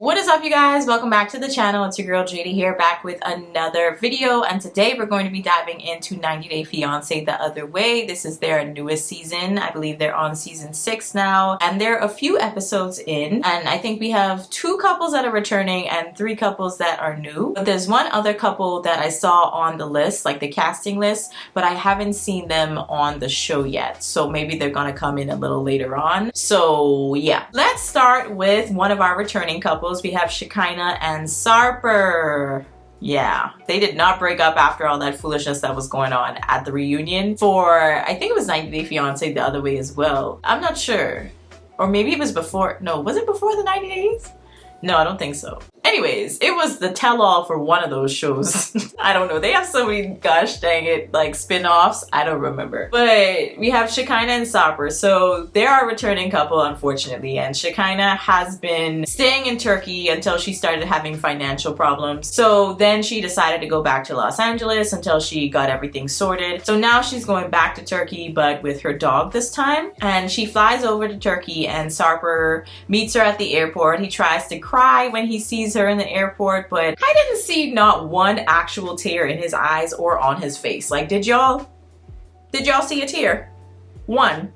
What is up, you guys? Welcome back to the channel. It's your girl JD here, back with another video, and today we're going to be diving into 90 Day Fiancé the Other Way. This is their newest season. I believe they're on season 6 now, and they're a few episodes in, and I think we have 2 couples that are returning and 3 couples that are new. But there's one other couple that I saw on the list, like the casting list, but I haven't seen them on the show yet, so maybe they're gonna come in a little later on. So yeah, let's start with one of our returning couples. We have Shekinah and Sarper. Yeah, they did not break up after all that foolishness that was going on at the reunion for, I think it was 90 Day Fiancé the Other Way as well. I'm not sure. Or maybe it was before. No, was it before the 90 days? No, I don't think so. Anyways, it was the tell-all for one of those shows. I don't know. They have so many, gosh dang it, like spin-offs. I don't remember. But we have Shekinah and Sarper. So they're our returning couple, unfortunately. And Shekinah has been staying in Turkey until she started having financial problems. So then she decided to go back to Los Angeles until she got everything sorted. So now she's going back to Turkey, but with her dog this time. And she flies over to Turkey, and Sarper meets her at the airport. He tries to cry when he sees her in the airport, but I didn't see not one actual tear in his eyes or on his face. Like, did y'all see a tear? One.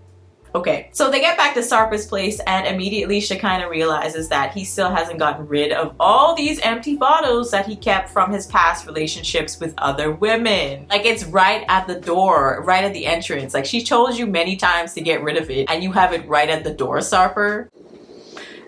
Okay, so they get back to Sarper's place, and immediately Shekinah realizes that he still hasn't gotten rid of all these empty bottles that he kept from his past relationships with other women. Like, it's right at the door, right at the entrance. Like, she told you many times to get rid of it, and you have it right at the door, Sarper.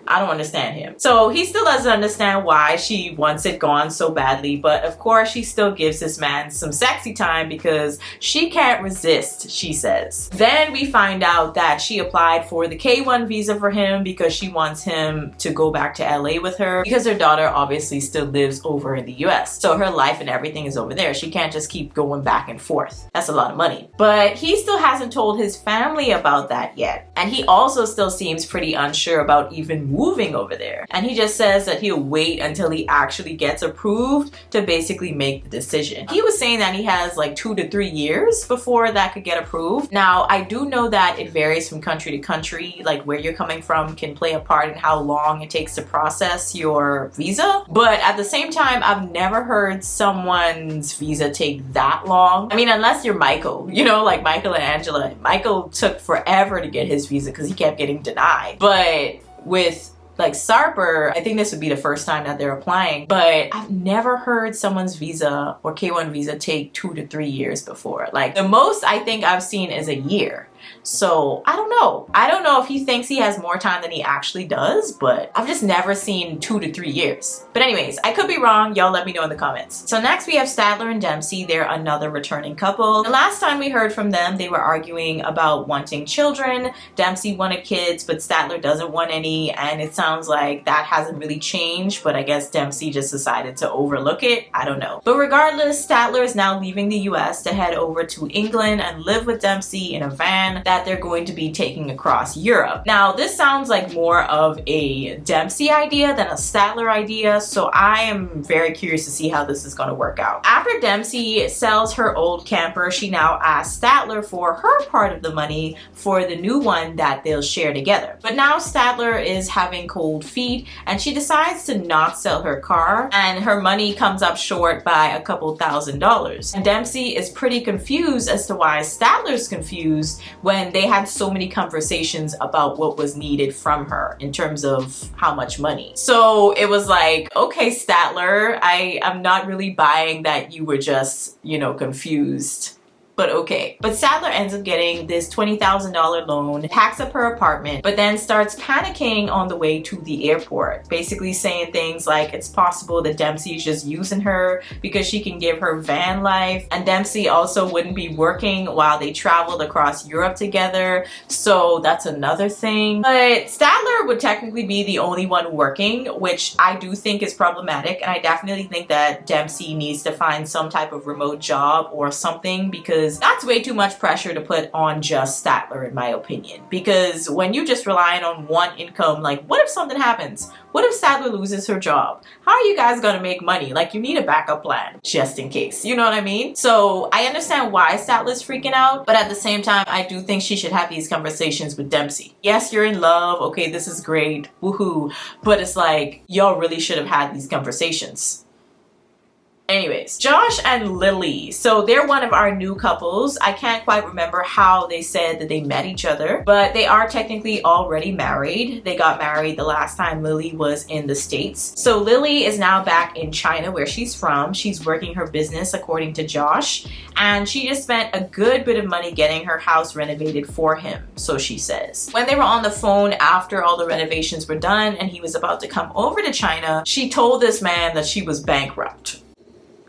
I don't understand him. So he still doesn't understand why she wants it gone so badly, but of course she still gives this man some sexy time because she can't resist, she says. Then we find out that she applied for the K1 visa for him because she wants him to go back to LA with her because her daughter obviously still lives over in the US. So her life and everything is over there. She can't just keep going back and forth. That's a lot of money. But he still hasn't told his family about that yet. And he also still seems pretty unsure about even moving over there, and he just says that he'll wait until he actually gets approved to basically make the decision. He was saying that he has like 2 to 3 years before that could get approved. Now, I do know that it varies from country to country, like where you're coming from can play a part in how long it takes to process your visa, but at the same time, I've never heard someone's visa take that long. I mean, unless you're Michael, you know, like Michael and Angela. Michael took forever to get his visa because he kept getting denied. But with like Sarper, I think this would be the first time that they're applying, but I've never heard someone's visa or K1 visa take 2 to 3 years before. Like, the most I think I've seen is a year. So I don't know. I don't know if he thinks he has more time than he actually does, but I've just never seen 2 to 3 years. But anyways, I could be wrong. Y'all let me know in the comments. So next we have Statler and Dempsey. They're another returning couple. The last time we heard from them, they were arguing about wanting children. Dempsey wanted kids, but Statler doesn't want any, and it sounds like that hasn't really changed, but I guess Dempsey just decided to overlook it. I don't know. But regardless, Statler is now leaving the US to head over to England and live with Dempsey in a van that they're going to be taking across Europe. Now, this sounds like more of a Dempsey idea than a Statler idea, so I am very curious to see how this is going to work out. After Dempsey sells her old camper, she now asks Statler for her part of the money for the new one that they'll share together. But now Statler is having cold feet, and she decides to not sell her car, and her money comes up short by a couple $1,000s. And Dempsey is pretty confused as to why Statler's confused when they had so many conversations about what was needed from her in terms of how much money. So it was like, okay, Statler, I'm not really buying that you were just, you know, confused. But okay. But Statler ends up getting this $20,000 loan, packs up her apartment, but then starts panicking on the way to the airport, basically saying things like it's possible that Dempsey is just using her because she can give her van life, and Dempsey also wouldn't be working while they traveled across Europe together, so that's another thing. But Statler would technically be the only one working, which I do think is problematic, and I definitely think that Dempsey needs to find some type of remote job or something because because that's way too much pressure to put on just Statler, in my opinion. Because when you just relying on one income, like what if something happens? What if Statler loses her job? How are you guys gonna make money? Like you need a backup plan just in case, you know what I mean? So I understand why Statler's freaking out, but at the same time, I do think she should have these conversations with Dempsey. Yes, you're in love. Okay, this is great. Woohoo. But it's like, y'all really should have had these conversations. Anyways, Josh and Lily. So they're one of our new couples. I can't quite remember how they said that they met each other, but they are technically already married. They got married the last time Lily was in the States. So Lily is now back in China, where she's from. She's working her business according to Josh, and she just spent a good bit of money getting her house renovated for him, so she says. When they were on the phone after all the renovations were done and he was about to come over to China, she told this man that she was bankrupt.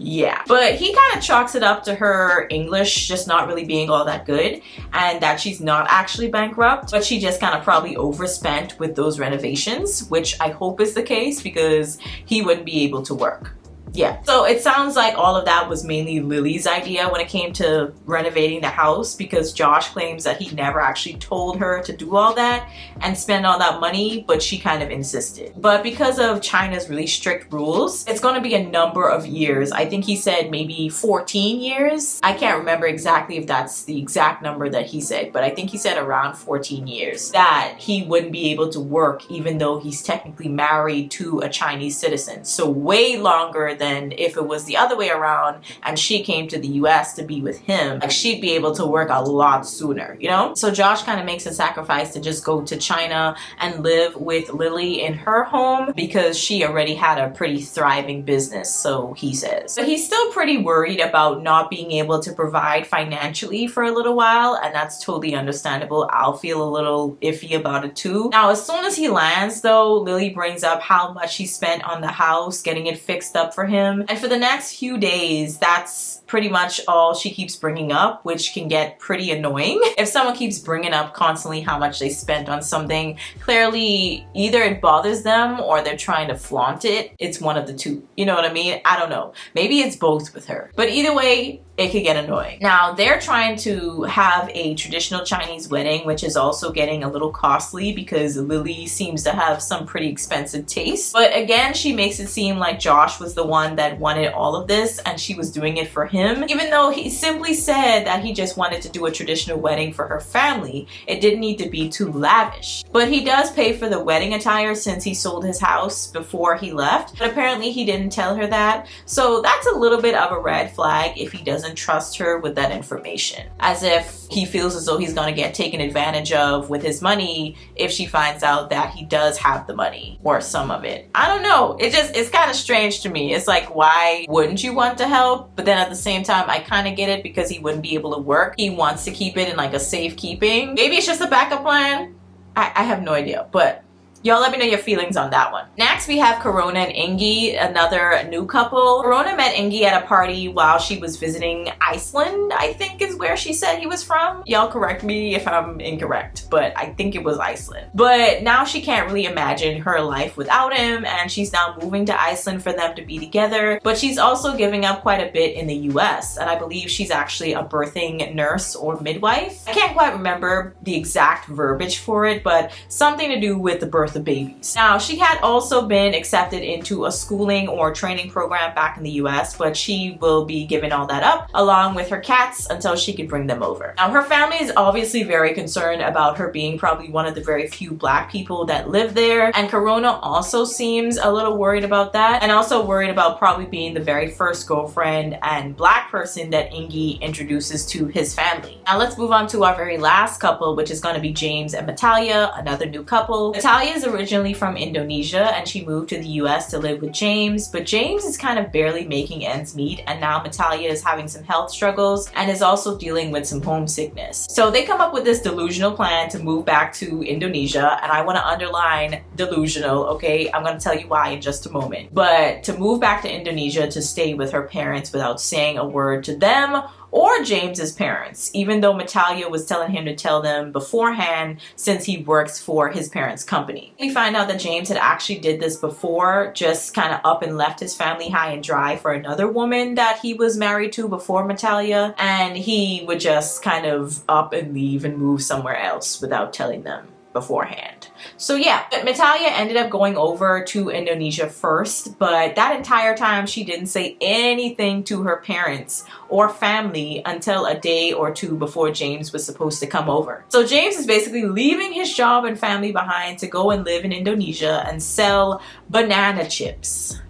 Yeah, but he kind of chalks it up to her English just not really being all that good, and that she's not actually bankrupt, but she just kind of probably overspent with those renovations, which I hope is the case because he wouldn't be able to work. Yeah, so it sounds like all of that was mainly Lily's idea when it came to renovating the house, because Josh claims that he never actually told her to do all that and spend all that money, but she kind of insisted. But because of China's really strict rules, it's going to be a number of years. I think he said maybe 14 years. I can't remember exactly if that's the exact number that he said, but I think he said around 14 years that he wouldn't be able to work even though he's technically married to a Chinese citizen. So way longer than if it was the other way around and she came to the US to be with him. Like she'd be able to work a lot sooner, you know? So Josh kind of makes a sacrifice to just go to China and live with Lily in her home because she already had a pretty thriving business, so he says. But he's still pretty worried about not being able to provide financially for a little while, and that's totally understandable. I'll feel a little iffy about it too. Now, as soon as he lands though, Lily brings up how much he spent on the house getting it fixed up for him, and for the next few days that's pretty much all she keeps bringing up, which can get pretty annoying. If someone keeps bringing up constantly how much they spent on something, clearly either it bothers them or they're trying to flaunt it. It's one of the two, you know what I mean? I don't know, maybe it's both with her, but either way it could get annoying. Now they're trying to have a traditional Chinese wedding, which is also getting a little costly because Lily seems to have some pretty expensive taste. But again, she makes it seem like Josh was the one that wanted all of this and she was doing it for him, even though he simply said that he just wanted to do a traditional wedding for her family. It didn't need to be too lavish. But he does pay for the wedding attire since he sold his house before he left, but apparently he didn't tell her that. So that's a little bit of a red flag if he doesn't trust her with that information, as if he feels as though he's going to get taken advantage of with his money if she finds out that he does have the money or some of it. I don't know, it's kind of strange to me. It's like, why wouldn't you want to help? But then at the same time, I kind of get it because he wouldn't be able to work. He wants to keep it in like a safekeeping. Maybe it's just a backup plan. I have no idea, but y'all let me know your feelings on that one. Next, we have Corona and Ingi, another new couple. Corona met Ingi at a party while she was visiting Iceland, I think is where she said he was from. Y'all correct me if I'm incorrect, but I think it was Iceland. But now she can't really imagine her life without him, and she's now moving to Iceland for them to be together. But she's also giving up quite a bit in the US, and I believe she's actually a birthing nurse or midwife. I can't quite remember the exact verbiage for it, but something to do with the birth of babies. Now, she had also been accepted into a schooling or training program back in the US, but she will be giving all that up along with her cats until she could bring them over. Now, her family is obviously very concerned about her being probably one of the very few Black people that live there, and Corona also seems a little worried about that, and also worried about probably being the very first girlfriend and Black person that Ingi introduces to his family. Now, let's move on to our very last couple, which is going to be James and Matalia, another new couple. Matalia is originally from Indonesia and she moved to the US to live with James, but James is kind of barely making ends meet, and now Matalia is having some health struggles and is also dealing with some homesickness. So they come up with this delusional plan to move back to Indonesia, and I want to underline delusional, okay? I'm going to tell you why in just a moment. But to move back to Indonesia to stay with her parents without saying a word to them or James's parents, even though Matalia was telling him to tell them beforehand since he works for his parents' company. We find out that James had actually did this before, just kind of up and left his family high and dry for another woman that he was married to before Matalia, and he would just kind of up and leave and move somewhere else without telling them beforehand. So yeah, but Matalia ended up going over to Indonesia first, but that entire time she didn't say anything to her parents or family until a day or two before James was supposed to come over. So James is basically leaving his job and family behind to go and live in Indonesia and sell banana chips.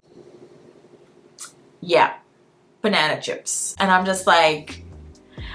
Yeah, banana chips. And I'm just like,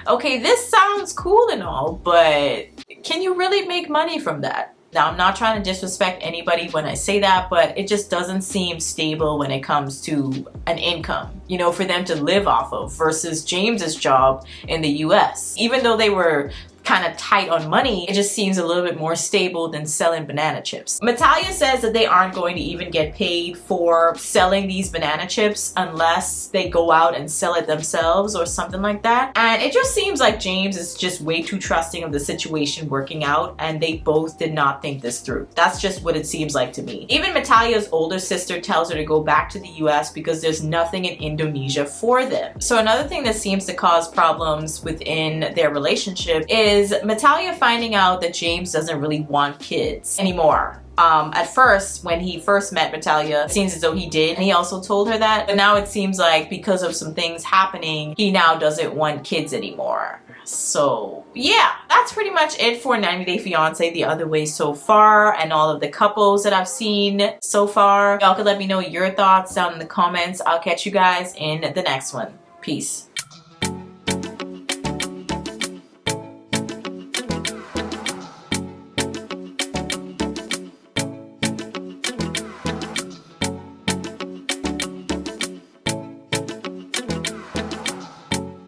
okay, this sounds cool and all, but can you really make money from that? Now, I'm not trying to disrespect anybody when I say that, but it just doesn't seem stable when it comes to an income, you know, for them to live off of versus James's job in the US. Even though they were kind of tight on money, it just seems a little bit more stable than selling banana chips. Matalia says that they aren't going to even get paid for selling these banana chips unless they go out and sell it themselves or something like that. And it just seems like James is just way too trusting of the situation working out, and they both did not think this through. That's just what it seems like to me. Even Matalia's older sister tells her to go back to the US because there's nothing in Indonesia for them. So another thing that seems to cause problems within their relationship is Matalia finding out that James doesn't really want kids anymore. At first, when he first met Matalia, it seems as though he did, and he also told her that, but now it seems like because of some things happening, he now doesn't want kids anymore. So yeah, that's pretty much it for 90 Day Fiancé the other way so far, and all of the couples that I've seen so far. Y'all could let me know your thoughts down in the comments. I'll catch you guys in the next one. Peace.